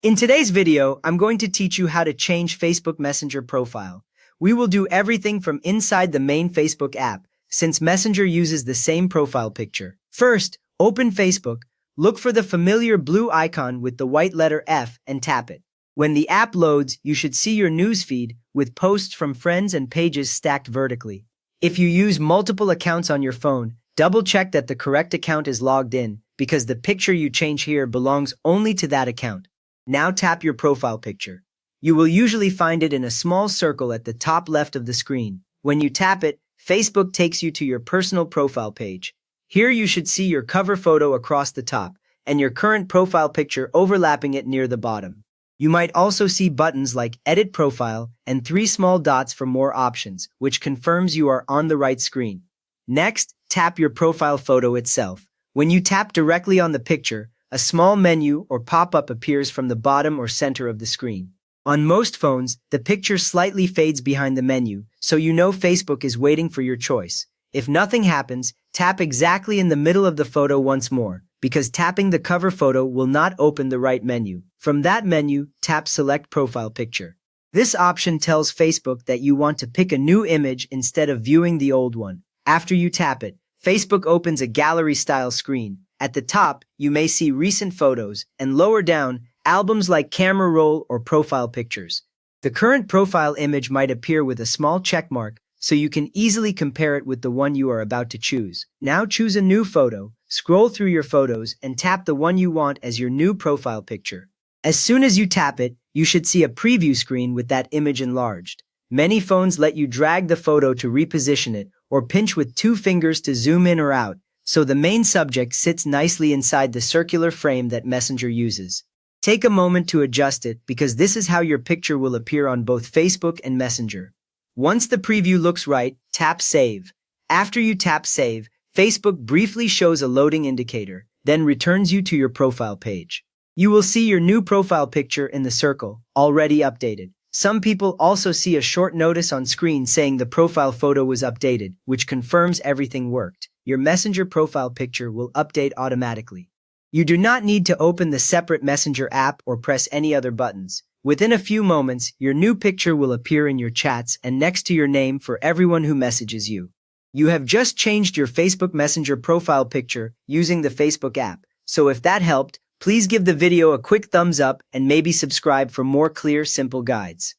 In today's video, I'm going to teach you how to change Facebook Messenger profile. We will do everything from inside the main Facebook app, since Messenger uses the same profile picture. First, open Facebook, look for the familiar blue icon with the white letter F and tap it. When the app loads, you should see your newsfeed with posts from friends and pages stacked vertically. If you use multiple accounts on your phone, double-check that the correct account is logged in, because the picture you change here belongs only to that account. Now tap your profile picture. You will usually find it in a small circle at the top left of the screen. When you tap it, Facebook takes you to your personal profile page. Here you should see your cover photo across the top, and your current profile picture overlapping it near the bottom. You might also see buttons like Edit Profile and 3 small dots for more options, which confirms you are on the right screen. Next, tap your profile photo itself. When you tap directly on the picture, a small menu or pop-up appears from the bottom or center of the screen. On most phones, the picture slightly fades behind the menu, so you know Facebook is waiting for your choice. If nothing happens, tap exactly in the middle of the photo once more, because tapping the cover photo will not open the right menu. From that menu, tap Select Profile Picture. This option tells Facebook that you want to pick a new image instead of viewing the old one. After you tap it, Facebook opens a gallery-style screen. At the top, you may see recent photos, and lower down, albums like camera roll or profile pictures. The current profile image might appear with a small check mark, so you can easily compare it with the one you are about to choose. Now choose a new photo, scroll through your photos, and tap the one you want as your new profile picture. As soon as you tap it, you should see a preview screen with that image enlarged. Many phones let you drag the photo to reposition it, or pinch with 2 fingers to zoom in or out, so the main subject sits nicely inside the circular frame that Messenger uses. Take a moment to adjust it, because this is how your picture will appear on both Facebook and Messenger. Once the preview looks right, tap Save. After you tap Save, Facebook briefly shows a loading indicator, then returns you to your profile page. You will see your new profile picture in the circle, already updated. Some people also see a short notice on screen saying the profile photo was updated, which confirms everything worked. Your Messenger profile picture will update automatically. You do not need to open the separate Messenger app or press any other buttons. Within a few moments, your new picture will appear in your chats and next to your name for everyone who messages you. You have just changed your Facebook Messenger profile picture using the Facebook app. So if that helped, please give the video a quick thumbs up and maybe subscribe for more clear, simple guides.